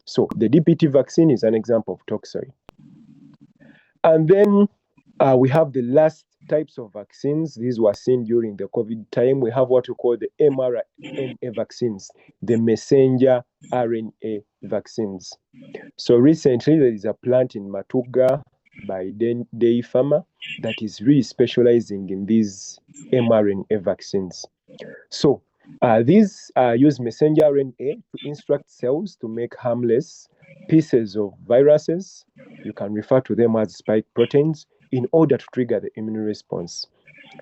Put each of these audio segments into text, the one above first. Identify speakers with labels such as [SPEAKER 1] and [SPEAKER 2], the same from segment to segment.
[SPEAKER 1] So the DPT vaccine is an example of toxoid. And then we have the last types of vaccines. These were seen during the COVID time. We have what we call the mRNA vaccines, the messenger RNA vaccines. So recently, there is a plant in Matuga by Day Pharma that is really specializing in these mRNA vaccines. So these use messenger RNA to instruct cells to make harmless pieces of viruses. You can refer to them as spike proteins in order to trigger the immune response.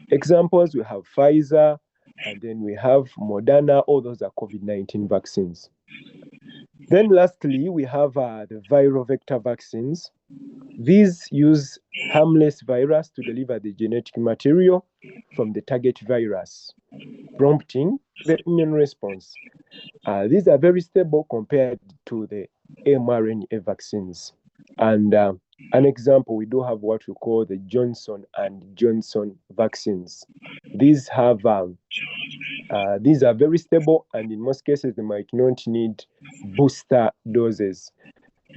[SPEAKER 1] Examples, we have Pfizer, and then we have Moderna. All those are COVID-19 vaccines. Then lastly, we have the viral vector vaccines. These use harmless virus to deliver the genetic material from the target virus, prompting the immune response. These are very stable compared to the mRNA vaccines. And an example, we do have what we call the Johnson and Johnson vaccines. These have these are very stable, and in most cases, they might not need booster doses.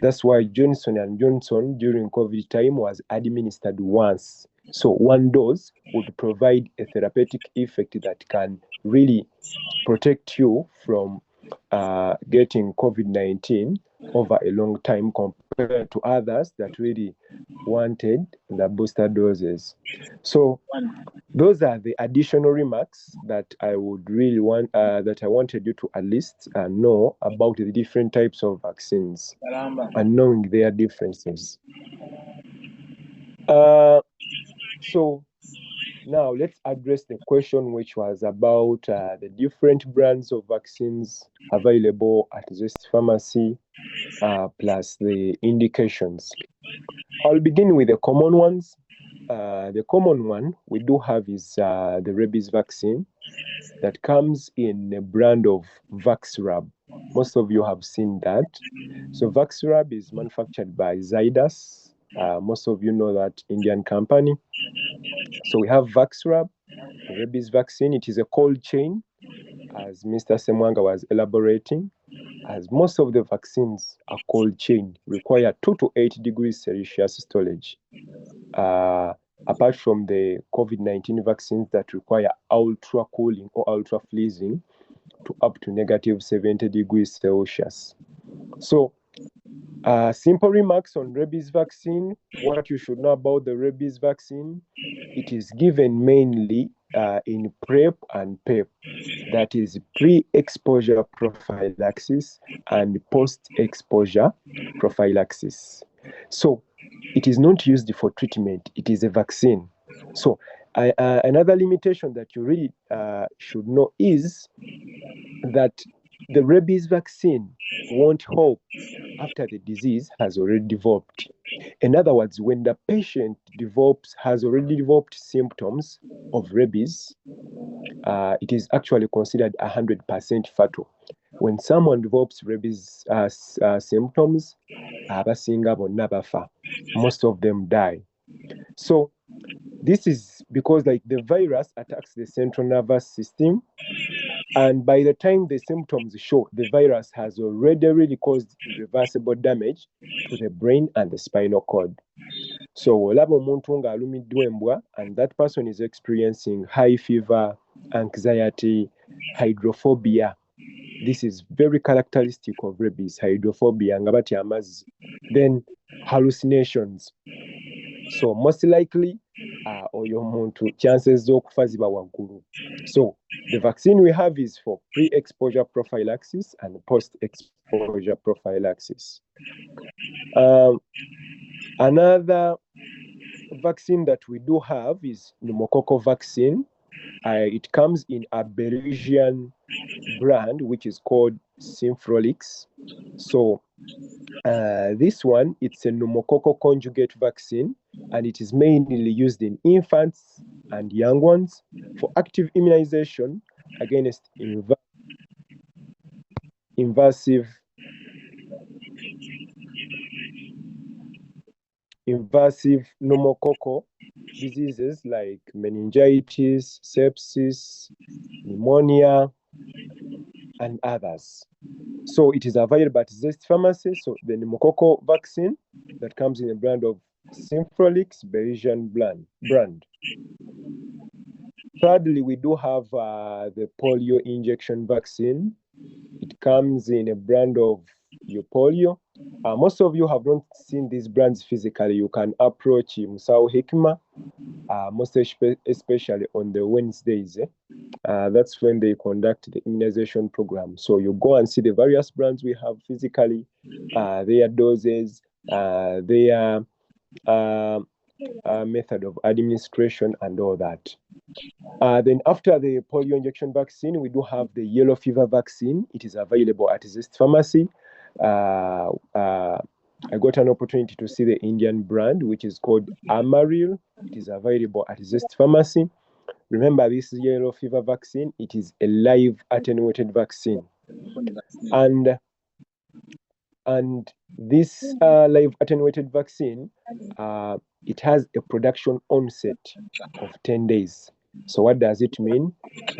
[SPEAKER 1] That's why Johnson and Johnson during COVID time was administered once. So one dose would provide a therapeutic effect that can really protect you from getting COVID-19 over a long time compared to others that really wanted the booster doses. So those are the additional remarks that I would really want, that I wanted you to at least know about the different types of vaccines and knowing their differences. So now let's address the question which was about the different brands of vaccines available at this pharmacy, plus the indications. I'll begin with the common ones. The common one we do have is the rabies vaccine that comes in a brand of Vaxrab. Most of you have seen that. So Vaxrab is manufactured by Zydus. Most of you know that Indian company. So we have Vaxrab, rabies vaccine. It is a cold chain, as Mr. Semwanga was elaborating, as most of the vaccines are cold chain, require 2 to 8 degrees Celsius storage. Apart from the COVID-19 vaccines that require ultra cooling or ultra freezing to up to negative 70 degrees Celsius. So simple remarks on rabies vaccine. What you should know about the rabies vaccine: it is given mainly in PrEP and PEP, that is pre-exposure prophylaxis and post-exposure prophylaxis. So it is not used for treatment, it is a vaccine. So another limitation that you really should know is that the rabies vaccine won't help after the disease has already developed. In other words, when the patient has already developed symptoms of rabies, it is actually considered 100% fatal. When someone develops rabies symptoms, most of them die. So this is because the virus attacks the central nervous system, and by the time the symptoms show, the virus has already really caused irreversible damage to the brain and the spinal cord. So olaba omuntu nga alumiddwa embwa, and that person is experiencing high fever, anxiety, hydrophobia. This is very characteristic of rabies, hydrophobia, nga batya amazzi. Then hallucinations. So most likely, oyo omuntu chances z'okufa ziba waggulu. So the vaccine we have is for pre-exposure prophylaxis and post-exposure prophylaxis. Another vaccine that we do have is pneumococcal vaccine. It comes in a Belgian brand which is called Synflorix. So this one, it's a pneumococcal conjugate vaccine, and it is mainly used in infants and young ones for active immunization against invasive pneumococcal diseases like meningitis, sepsis, pneumonia, and others. So it is available at Zest Pharmacy. So the pneumococcal vaccine that comes in a brand of Synfrolix Belgian brand. Thirdly, we do have the polio injection vaccine. It comes in a brand of Polio. Most of you have not seen these brands physically. You can approach Musao Hikma, most especially on the Wednesdays. That's when they conduct the immunization program. So you go and see the various brands we have physically, their doses, their method of administration, and all that. Then after the polio injection vaccine, we do have the yellow fever vaccine. It is available at Zest Pharmacy. I got an opportunity to see the Indian brand, which is called Amaril. It is available at Zest Pharmacy. Remember, this yellow fever vaccine, it is a live attenuated vaccine. And this live attenuated vaccine, it has a production onset of 10 days. So what does it mean?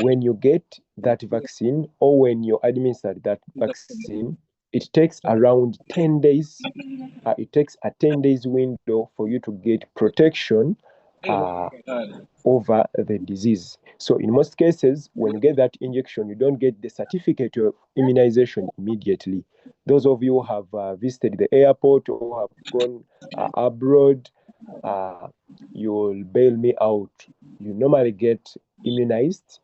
[SPEAKER 1] When you get that vaccine or when you administer that vaccine, it takes around 10 days. It takes a 10 days window for you to get protection over the disease. So in most cases, when you get that injection, you don't get the certificate of immunization immediately. Those of you who have visited the airport or have gone abroad, you'll bail me out. You normally get immunized,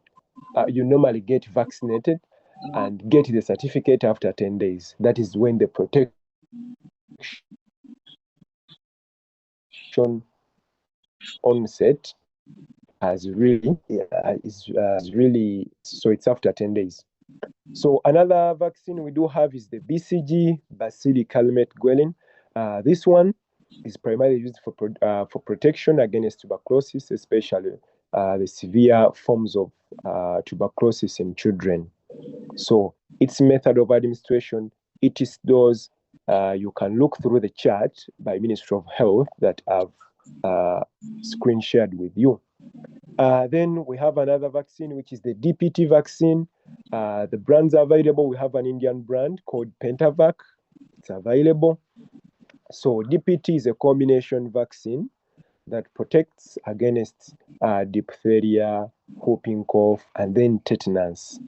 [SPEAKER 1] you normally get vaccinated and get the certificate after 10 days. That is when the protection onset has really, so it's after 10 days. So another vaccine we do have is the BCG, Bacilli Calmette Guerin. This one is primarily used for protection against tuberculosis, especially the severe forms of tuberculosis in children. So its method of administration, it is those, you can look through the chart by Ministry of Health that I've screen shared with you. Then we have another vaccine, which is the DPT vaccine. The brands are available. We have an Indian brand called Pentavac. It's available. So DPT is a combination vaccine that protects against diphtheria, whooping cough, and then tetanus.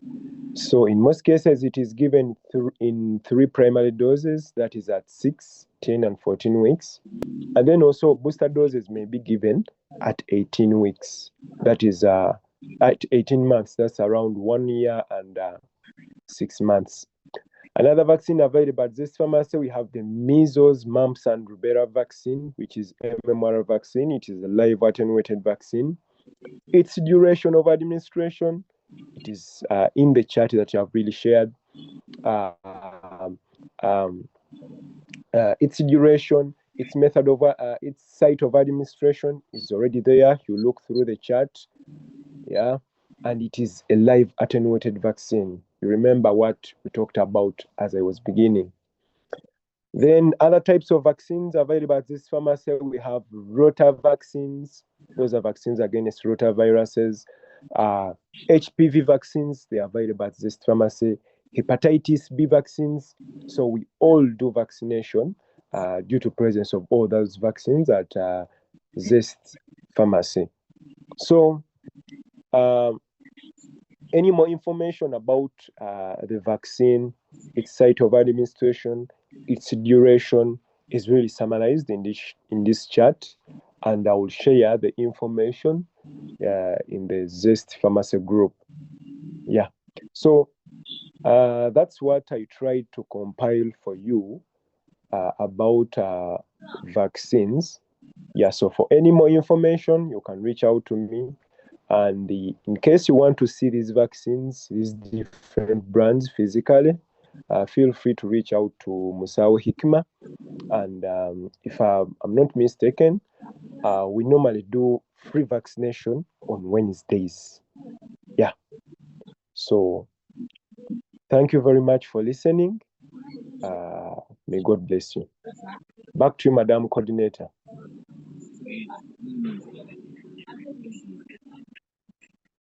[SPEAKER 1] So in most cases, it is given in 3 primary doses, that is at 6, 10, and 14 weeks. And then also booster doses may be given at 18 weeks. That is at 18 months. That's around 1 year and 6 months. Another vaccine available at this pharmacy, we have the measles, mumps, and rubella vaccine, which is MMR vaccine. It is a live attenuated vaccine. Its duration of administration, it is in the chart that you have really shared. Its duration, its method of, its site of administration is already there. You look through the chart, yeah, and it is a live attenuated vaccine. You remember what we talked about as I was beginning. Then other types of vaccines available at this pharmacy, we have rota vaccines. Those are vaccines against rotaviruses. HPV vaccines, they are available at this pharmacy. Hepatitis B vaccines. So we all do vaccination due to presence of all those vaccines at Zest Pharmacy. So any more information about the vaccine, its site of administration, its duration is really summarized in this chart, and I will share the information in the Zest Pharmacy group. Yeah, so that's what I tried to compile for you about vaccines. Yeah, so for any more information, you can reach out to me. And in case you want to see these vaccines, these different brands physically, feel free to reach out to Musao Hikma. And if I'm not mistaken, we normally do free vaccination on Wednesdays. Yeah. So thank you very much for listening. May God bless you. Back to you, Madam Coordinator.